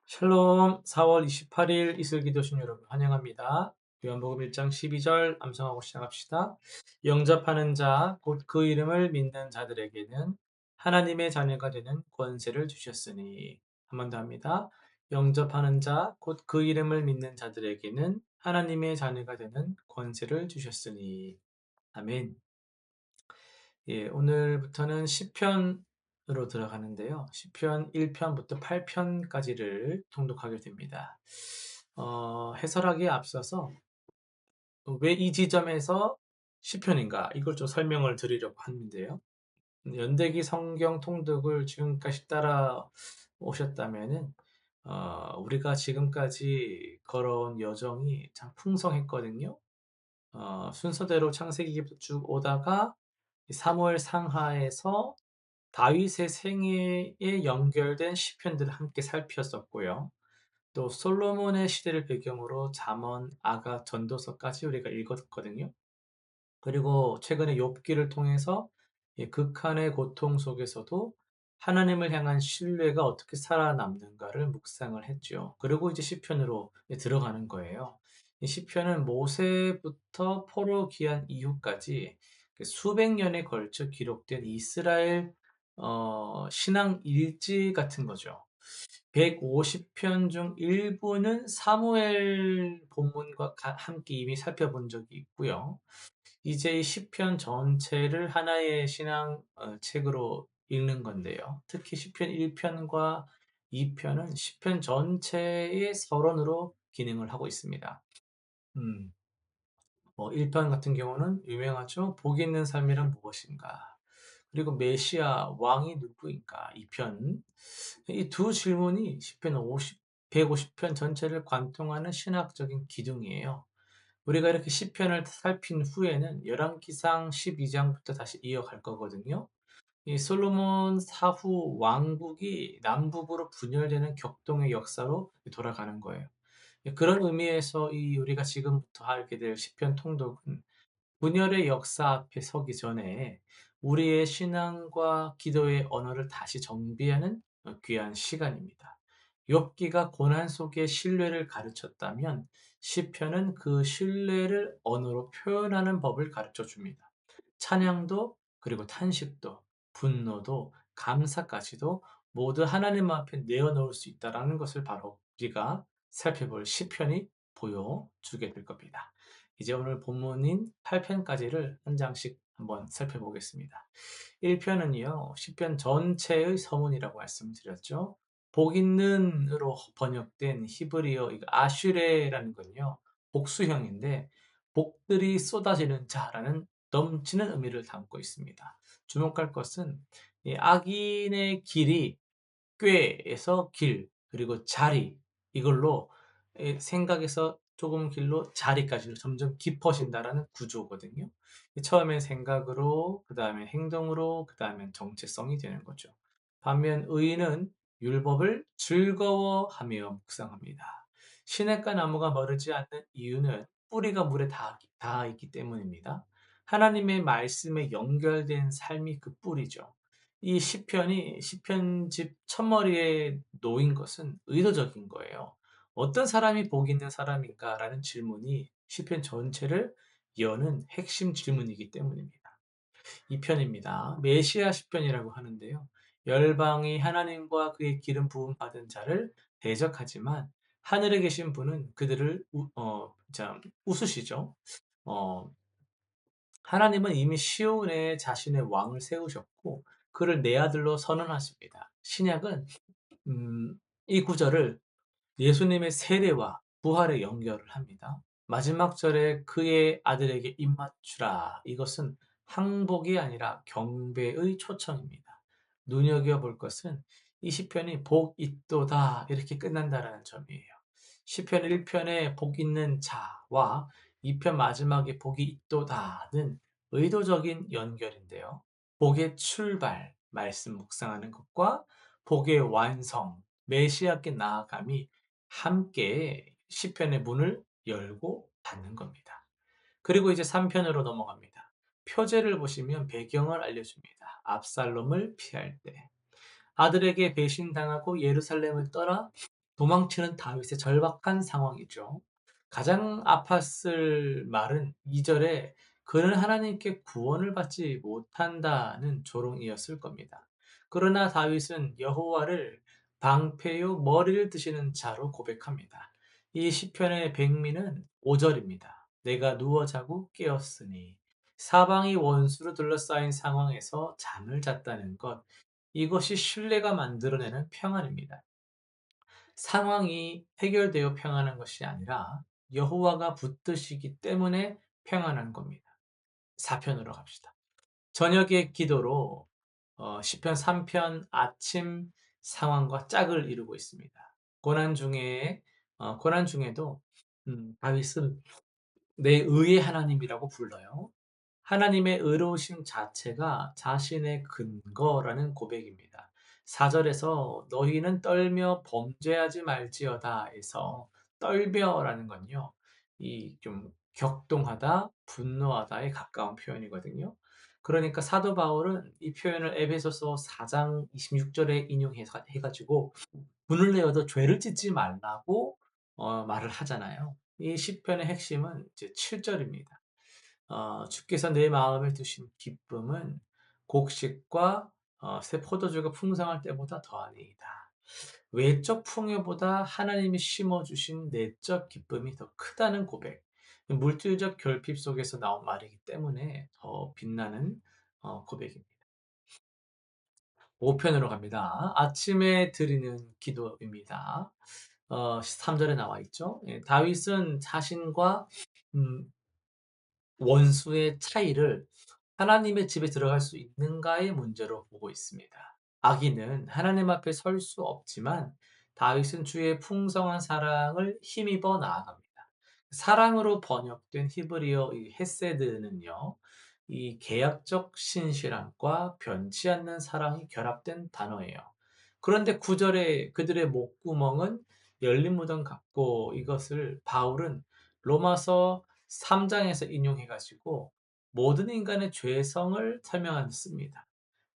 샬롬 4월 28일 이슬기도신 여러분 환영합니다. 요한복음 1장 12절 암송하고 시작합시다. 영접하는 자 곧 그 이름을 믿는 자들에게는 하나님의 자녀가 되는 권세를 주셨으니. 한 번 더 합니다. 영접하는 자 곧 그 이름을 믿는 자들에게는 하나님의 자녀가 되는 권세를 주셨으니. 아멘. 예, 오늘부터는 시편으로 들어가는데요. 시편 1편부터 8편까지를 통독하게 됩니다. 해설하기에 앞서서 왜 이 지점에서 시편인가 이걸 좀 설명을 드리려고 하는데요. 연대기 성경 통독을 지금까지 따라 오셨다면은 우리가 지금까지 걸어온 여정이 참 풍성했거든요. 순서대로 창세기부터 쭉 오다가 사무엘 상하에서 다윗의 생애에 연결된 시편들을 함께 살폈었고요. 또 솔로몬의 시대를 배경으로 잠언, 아가, 전도서까지 우리가 읽었거든요. 그리고 최근에 욥기를 통해서 극한의 고통 속에서도 하나님을 향한 신뢰가 어떻게 살아남는가를 묵상을 했죠. 그리고 이제 시편으로 들어가는 거예요. 이 시편은 모세부터 포로 귀환 이후까지 수백 년에 걸쳐 기록된 이스라엘 신앙 일지 같은 거죠. 150편 중 일부는 사무엘 본문과 함께 이미 살펴본 적이 있고요. 이제 이 시편 전체를 하나의 신앙 책으로 읽는 건데요. 특히 시편 1편과 2편은 시편 전체의 서론으로 기능을 하고 있습니다. 음, 1편 같은 경우는 유명하죠. 복 있는 삶이란 무엇인가? 그리고 메시아 왕이 누구인가? 2편. 이 두 질문이 시편 150편 전체를 관통하는 신학적인 기둥이에요. 우리가 이렇게 시편을 살핀 후에는 열왕기상 12장부터 다시 이어갈 거거든요. 이 솔로몬 사후 왕국이 남북으로 분열되는 격동의 역사로 돌아가는 거예요. 그런 의미에서 이 우리가 지금부터 하게 될 시편 통독은 분열의 역사 앞에 서기 전에 우리의 신앙과 기도의 언어를 다시 정비하는 귀한 시간입니다. 욥기가 고난 속에 신뢰를 가르쳤다면 시편은 그 신뢰를 언어로 표현하는 법을 가르쳐 줍니다. 찬양도 그리고 탄식도 분노도 감사까지도 모두 하나님 앞에 내어놓을 수 있다는 것을 바로 우리가 살펴볼 시편이 보여주게 될 겁니다. 이제 오늘 본문인 8편까지를 한 장씩 한번 살펴보겠습니다. 1편은요, 시편 전체의 서문이라고 말씀드렸죠. 복 있는으로 번역된 히브리어 아슈레라는 건요, 복수형인데 복들이 쏟아지는 자라는 넘치는 의미를 담고 있습니다. 주목할 것은 이 악인의 길이 꾀에서 길, 그리고 자리, 이걸로 생각에서 조금 길로 자리까지로 점점 깊어진다라는 구조거든요. 처음엔 생각으로, 그 다음에 행동으로, 그 다음엔 정체성이 되는 거죠. 반면 의인은 율법을 즐거워하며 묵상합니다. 시냇가 나무가 마르지 않는 이유는 뿌리가 물에 닿아 있기 때문입니다. 하나님의 말씀에 연결된 삶이 그 뿌리죠. 이 시편이 시편집 첫머리에 놓인 것은 의도적인 거예요. 어떤 사람이 복 있는 사람인가라는 질문이 시편 전체를 여는 핵심 질문이기 때문입니다. 2편입니다. 메시아 시편이라고 하는데요. 열방이 하나님과 그의 기름 부음 받은 자를 대적하지만 하늘에 계신 분은 그들을 웃으시죠. 어, 하나님은 이미 시온에 자신의 왕을 세우셨고 그를 내 아들로 선언하십니다. 신약은 이 구절을 예수님의 세례와 부활에 연결을 합니다. 마지막 절에 그의 아들에게 입맞추라. 이것은 항복이 아니라 경배의 초청입니다. 눈여겨볼 것은 이 시편이 복 있도다 이렇게 끝난다라는 점이에요. 시편 1편에 복 있는 자와 2편 마지막에 복이 있도다는 의도적인 연결인데요. 복의 출발, 말씀 묵상하는 것과 복의 완성, 메시아께 나아감이 함께 시편의 문을 열고 닫는 겁니다. 그리고 이제 3편으로 넘어갑니다. 표제를 보시면 배경을 알려줍니다. 압살롬을 피할 때 아들에게 배신당하고 예루살렘을 떠나 도망치는 다윗의 절박한 상황이죠. 가장 아팠을 말은 2절에 그는 하나님께 구원을 받지 못한다는 조롱이었을 겁니다. 그러나 다윗은 여호와를 방패요 머리를 드시는 자로 고백합니다. 이 시편의 백미는 5절입니다. 내가 누워 자고 깨었으니 사방이 원수로 둘러싸인 상황에서 잠을 잤다는 것. 이것이 신뢰가 만들어내는 평안입니다. 상황이 해결되어 평안한 것이 아니라 여호와가 붙드시기 때문에 평안한 겁니다. 4편으로 갑시다. 저녁의 기도로 시편 3편 아침 상황과 짝을 이루고 있습니다. 고난 중에도 다윗은 내 의의 하나님이라고 불러요. 하나님의 의로우심 자체가 자신의 근거라는 고백입니다. 4절에서 너희는 떨며 범죄하지 말지어다에서 떨며라는 건요. 이 좀 격동하다, 분노하다에 가까운 표현이거든요. 그러니까 사도 바울은 이 표현을 에베소서 4장 26절에 인용해가지고 분을 내어도 죄를 짓지 말라고 말을 하잖아요. 이 시편의 핵심은 이제 7절입니다. 주께서 내 마음에 두신 기쁨은 곡식과 새 포도주가 풍성할 때보다 더하니이다. 외적 풍요보다 하나님이 심어주신 내적 기쁨이 더 크다는 고백. 물질적 결핍 속에서 나온 말이기 때문에 더 빛나는 고백입니다. 5편으로 갑니다. 아침에 드리는 기도입니다. 3절에 나와 있죠. 예, 다윗은 자신과 음, 원수의 차이를 하나님의 집에 들어갈 수 있는가의 문제로 보고 있습니다. 악인은 하나님 앞에 설 수 없지만 다윗은 주의 풍성한 사랑을 힘입어 나아갑니다. 사랑으로 번역된 히브리어 이 헤세드는요, 이 계약적 신실함과 변치 않는 사랑이 결합된 단어예요. 그런데 9절에 그들의 목구멍은 열린 무덤 같고 이것을 바울은 로마서 3장에서 인용해가지고 모든 인간의 죄성을 설명했습니다.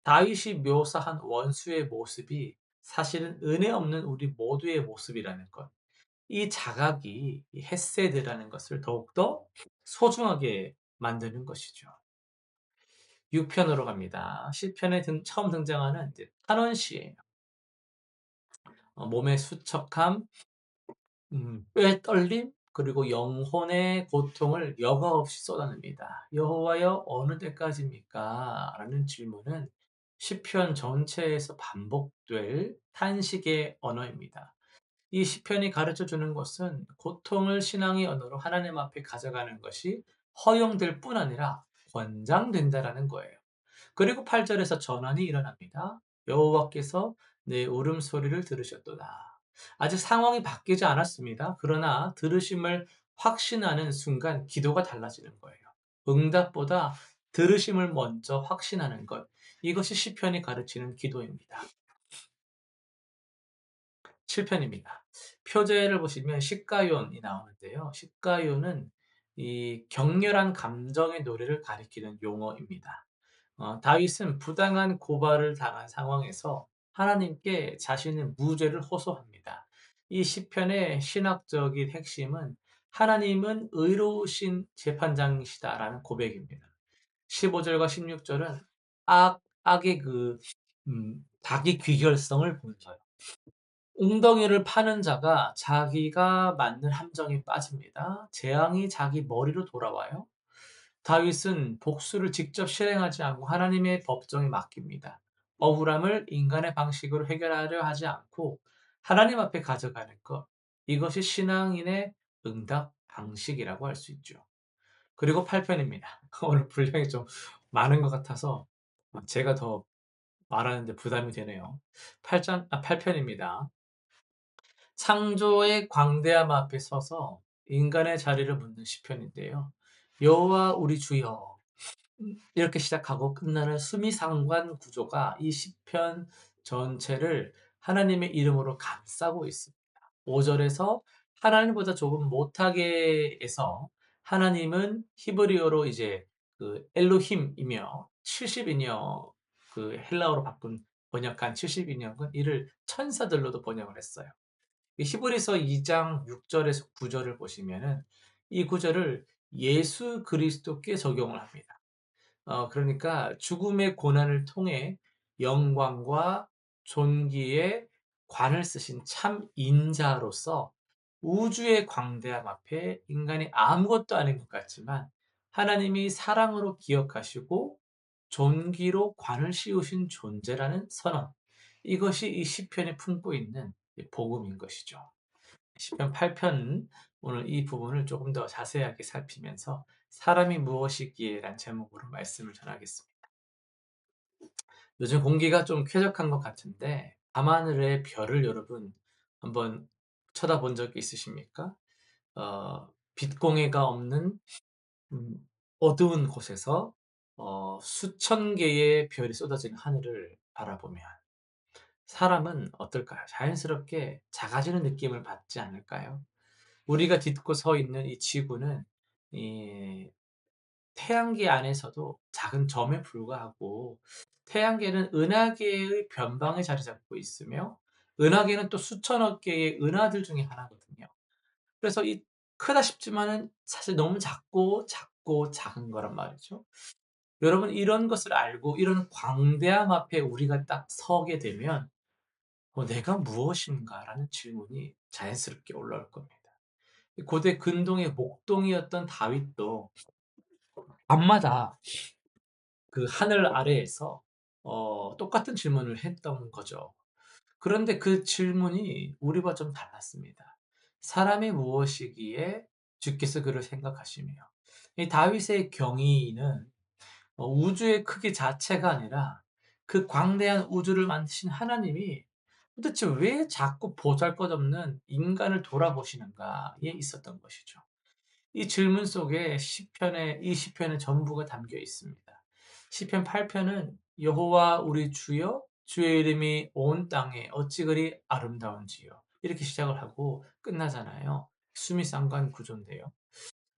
다윗이 묘사한 원수의 모습이 사실은 은혜 없는 우리 모두의 모습이라는 것. 이 자각이 헤세드라는 것을 더욱더 소중하게 만드는 것이죠. 6편으로 갑니다. 시편에 처음 등장하는 이제 탄원시예요. 몸의 수척함, 뼈의 떨림, 그리고 영혼의 고통을 여과 없이 쏟아냅니다. 여호와여 어느 때까지입니까? 라는 질문은 시편 전체에서 반복될 탄식의 언어입니다. 이 시편이 가르쳐 주는 것은 고통을 신앙의 언어로 하나님 앞에 가져가는 것이 허용될 뿐 아니라 권장된다라는 거예요. 그리고 8절에서 전환이 일어납니다. 여호와께서 내 울음소리를 들으셨도다. 아직 상황이 바뀌지 않았습니다. 그러나 들으심을 확신하는 순간 기도가 달라지는 거예요. 응답보다 들으심을 먼저 확신하는 것. 이것이 시편이 가르치는 기도입니다. 7편입니다. 표제를 보시면 시가요이 나오는데요. 시가요는 이 격렬한 감정의 노래를 가리키는 용어입니다. 다윗은 부당한 고발을 당한 상황에서 하나님께 자신의 무죄를 호소합니다. 이 시편의 신학적인 핵심은 하나님은 의로우신 재판장이시다라는 고백입니다. 15절과 16절은 악의 자기 귀결성을 보여줘요. 웅덩이를 파는 자가 자기가 만든 함정에 빠집니다. 재앙이 자기 머리로 돌아와요. 다윗은 복수를 직접 실행하지 않고 하나님의 법정에 맡깁니다. 억울함을 인간의 방식으로 해결하려 하지 않고 하나님 앞에 가져가는 것. 이것이 신앙인의 응답 방식이라고 할 수 있죠. 그리고 8편입니다. 오늘 분량이 좀 많은 것 같아서 제가 더 말하는데 부담이 되네요. 8편입니다. 창조의 광대함 앞에 서서 인간의 자리를 묻는 시편인데요. 여호와 우리 주여 이렇게 시작하고 끝나는 수미상관 구조가 이 시편 전체를 하나님의 이름으로 감싸고 있습니다. 5절에서 하나님보다 조금 못하게 해서 하나님은 히브리어로 이제 그 엘로힘이며 70이며 그 헬라어로 바꾼 번역한 70인역은 이를 천사들로도 번역을 했어요. 히브리서 2장 6절에서 9절을 보시면은 이 구절을 예수 그리스도께 적용을 합니다. 그러니까 죽음의 고난을 통해 영광과 존귀의 관을 쓰신 참 인자로서 우주의 광대함 앞에 인간이 아무것도 아닌 것 같지만 하나님이 사랑으로 기억하시고 존귀로 관을 씌우신 존재라는 선언. 이것이 이 시편에 품고 있는 복음인 것이죠. 시편 8편 오늘 이 부분을 조금 더 자세하게 살피면서 사람이 무엇이기에란 제목으로 말씀을 전하겠습니다. 요즘 공기가 좀 쾌적한 것 같은데 밤하늘의 별을 여러분 한번 쳐다본 적이 있으십니까? 빛공해가 없는 어두운 곳에서 수천 개의 별이 쏟아지는 하늘을 바라보면 사람은 어떨까요? 자연스럽게 작아지는 느낌을 받지 않을까요? 우리가 딛고 서 있는 이 지구는 이 태양계 안에서도 작은 점에 불과하고 태양계는 은하계의 변방에 자리 잡고 있으며 은하계는 또 수천억 개의 은하들 중에 하나거든요. 그래서 이 크다 싶지만은 사실 너무 작고 작은 거란 말이죠. 여러분 이런 것을 알고 이런 광대함 앞에 우리가 딱 서게 되면 '내가 무엇인가?'라는 질문이 자연스럽게 올라올 겁니다. 고대 근동의 목동이었던 다윗도 밤마다 그 하늘 아래에서 똑같은 질문을 했던 거죠. 그런데 그 질문이 우리와 좀 달랐습니다. 사람이 무엇이기에 주께서 그를 생각하시며 이 다윗의 경의는 우주의 크기 자체가 아니라 그 광대한 우주를 만드신 하나님이 도대체 왜 자꾸 보잘것없는 인간을 돌아보시는가에 있었던 것이죠. 이 질문 속에 이 시편의 전부가 담겨 있습니다. 시편 8편은 여호와 우리 주여 주의 이름이 온 땅에 어찌 그리 아름다운지요. 이렇게 시작을 하고 끝나잖아요. 수미상관 구조인데요.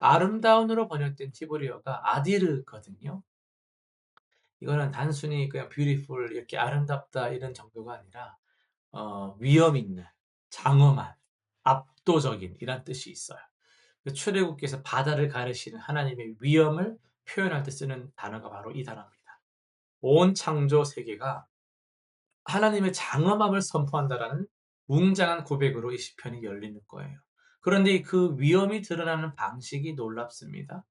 아름다운으로 번역된 히브리어가 아디르거든요. 이거는 단순히 그냥 beautiful 이렇게 아름답다 이런 정도가 아니라 위험 있는, 장엄한, 압도적인 이란 뜻이 있어요. 출애굽기에서 바다를 가르시는 하나님의 위엄을 표현할 때 쓰는 단어가 바로 이 단어입니다. 온 창조 세계가 하나님의 장엄함을 선포한다라는 웅장한 고백으로 이 시편이 열리는 거예요. 그런데 그 위엄이 드러나는 방식이 놀랍습니다.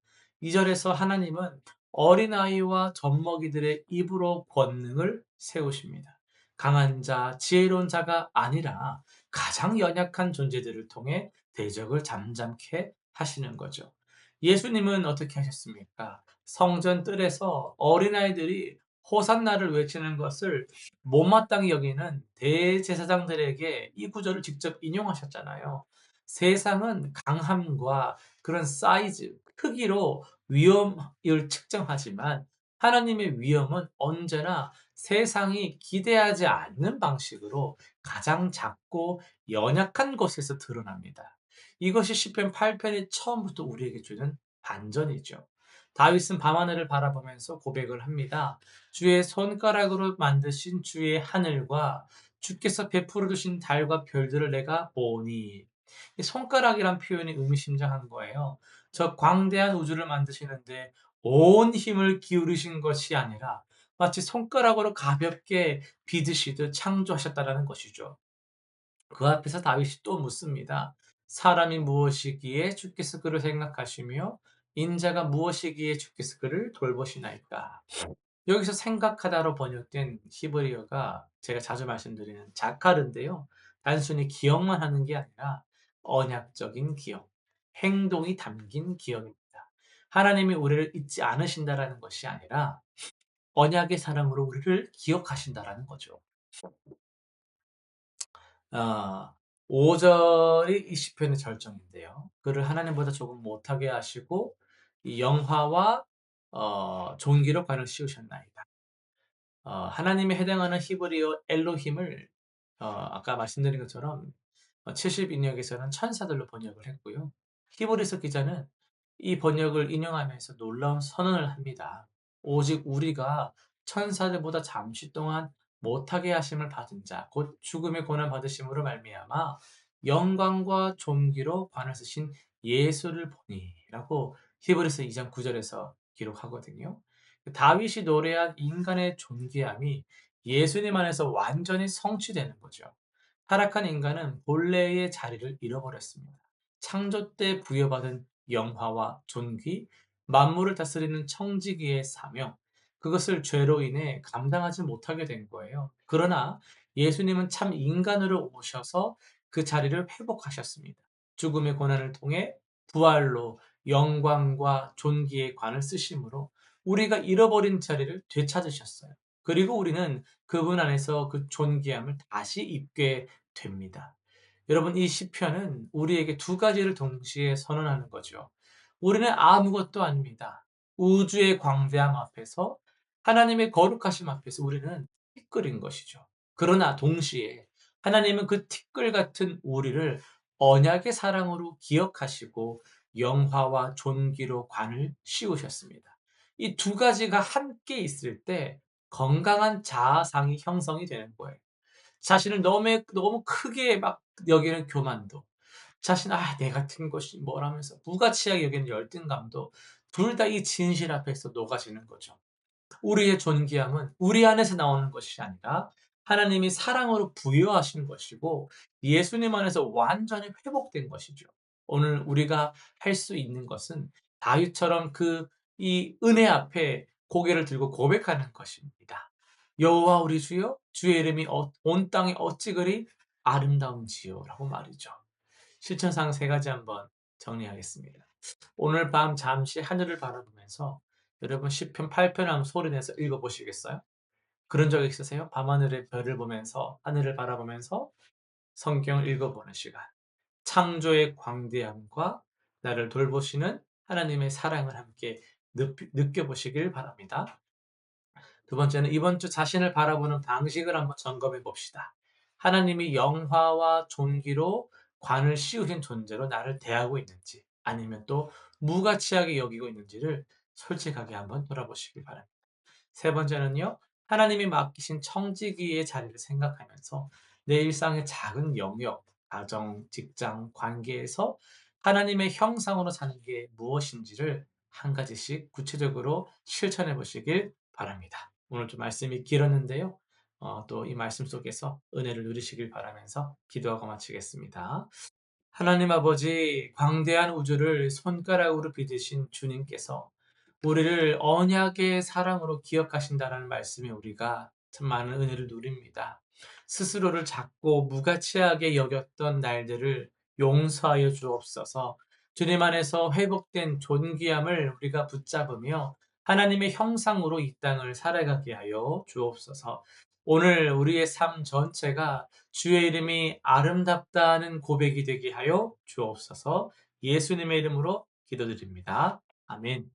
2절에서 하나님은 어린아이와 젖먹이들의 입으로 권능을 세우십니다. 강한 자, 지혜로운 자가 아니라 가장 연약한 존재들을 통해 대적을 잠잠케 하시는 거죠. 예수님은 어떻게 하셨습니까? 성전 뜰에서 어린아이들이 호산나를 외치는 것을 못마땅히 여기는 대제사장들에게 이 구절을 직접 인용하셨잖아요. 세상은 강함과 그런 사이즈, 크기로 위험을 측정하지만 하나님의 위험은 언제나 세상이 기대하지 않는 방식으로 가장 작고 연약한 곳에서 드러납니다. 이것이 시편 8편이 처음부터 우리에게 주는 반전이죠. 다윗은 밤하늘을 바라보면서 고백을 합니다. 주의 손가락으로 만드신 주의 하늘과 주께서 베풀어 주신 달과 별들을 내가 보니. 이 손가락이란 표현이 의미심장한 거예요. 저 광대한 우주를 만드시는데 온 힘을 기울이신 것이 아니라 마치 손가락으로 가볍게 빚으시듯 창조하셨다라는 것이죠. 그 앞에서 다윗이 또 묻습니다. 사람이 무엇이기에 주께서 그를 생각하시며 인자가 무엇이기에 주께서 그를 돌보시나이까. 여기서 생각하다로 번역된 히브리어가 제가 자주 말씀드리는 자카르인데요. 단순히 기억만 하는 게 아니라 언약적인 기억, 행동이 담긴 기억입니다. 하나님이 우리를 잊지 않으신다라는 것이 아니라 언약의 사랑으로 우리를 기억하신다라는 거죠. 아, 5절이 이 시편의 절정인데요. 그를 하나님보다 조금 못하게 하시고 이 영화와 존귀로 관을 씌우셨나이다. 하나님에 해당하는 히브리어 엘로힘을 아까 말씀드린 것처럼 70인역에서는 천사들로 번역을 했고요. 히브리서 기자는 이 번역을 인용하면서 놀라운 선언을 합니다. 오직 우리가 천사들보다 잠시 동안 못하게 하심을 받은 자, 곧 죽음의 고난 받으심으로 말미암아 영광과 존귀로 관을 쓰신 예수를 보니라고 히브리서 2장 9절에서 기록하거든요. 다윗이 노래한 인간의 존귀함이 예수님 안에서 완전히 성취되는 거죠. 타락한 인간은 본래의 자리를 잃어버렸습니다. 창조 때 부여받은 영화와 존귀, 만물을 다스리는 청지기의 사명, 그것을 죄로 인해 감당하지 못하게 된 거예요. 그러나 예수님은 참 인간으로 오셔서 그 자리를 회복하셨습니다. 죽음의 고난을 통해 부활로 영광과 존귀의 관을 쓰심으로 우리가 잃어버린 자리를 되찾으셨어요. 그리고 우리는 그분 안에서 그 존귀함을 다시 입게 됩니다. 여러분, 이 시편은 우리에게 두 가지를 동시에 선언하는 거죠. 우리는 아무것도 아닙니다. 우주의 광대함 앞에서 하나님의 거룩하심 앞에서 우리는 티끌인 것이죠. 그러나 동시에 하나님은 그 티끌 같은 우리를 언약의 사랑으로 기억하시고 영화와 존귀로 관을 씌우셨습니다. 이 두 가지가 함께 있을 때 건강한 자아상이 형성이 되는 거예요. 자신을 너무 크게 막 여기는 교만도, 내 같은 것이 뭐라면서 무가치하게 여기는 열등감도 둘 다 이 진실 앞에서 녹아지는 거죠. 우리의 존귀함은 우리 안에서 나오는 것이 아니라 하나님이 사랑으로 부여하신 것이고 예수님 안에서 완전히 회복된 것이죠. 오늘 우리가 할 수 있는 것은 다윗처럼 이 은혜 앞에 고개를 들고 고백하는 것입니다. 여호와 우리 주여, 주의 이름이 온 땅에 어찌 그리 아름다운지요라고 말이죠. 실천사항 세 가지 한번 정리하겠습니다. 오늘 밤 잠시 하늘을 바라보면서 여러분 시편 8편 한번 소리내서 읽어보시겠어요? 그런 적 있으세요? 밤하늘의 별을 보면서 하늘을 바라보면서 성경을 읽어보는 시간. 창조의 광대함과 나를 돌보시는 하나님의 사랑을 함께 느껴보시길 바랍니다. 두 번째는 이번 주 자신을 바라보는 방식을 한번 점검해 봅시다. 하나님이 영화와 존귀로 관을 씌우신 존재로 나를 대하고 있는지 아니면 또 무가치하게 여기고 있는지를 솔직하게 한번 돌아보시기 바랍니다. 세 번째는요, 하나님이 맡기신 청지기의 자리를 생각하면서 내 일상의 작은 영역, 가정, 직장, 관계에서 하나님의 형상으로 사는 게 무엇인지를 한 가지씩 구체적으로 실천해 보시길 바랍니다. 오늘 좀 말씀이 길었는데요. 또 이 말씀 속에서 은혜를 누리시길 바라면서 기도하고 마치겠습니다. 하나님 아버지, 광대한 우주를 손가락으로 빚으신 주님께서 우리를 언약의 사랑으로 기억하신다라는 말씀에 우리가 참 많은 은혜를 누립니다. 스스로를 작고 무가치하게 여겼던 날들을 용서하여 주옵소서. 주님 안에서 회복된 존귀함을 우리가 붙잡으며 하나님의 형상으로 이 땅을 살아가게 하여 주옵소서. 오늘 우리의 삶 전체가 주의 이름이 아름답다는 고백이 되게 하여 주옵소서. 예수님의 이름으로 기도드립니다. 아멘.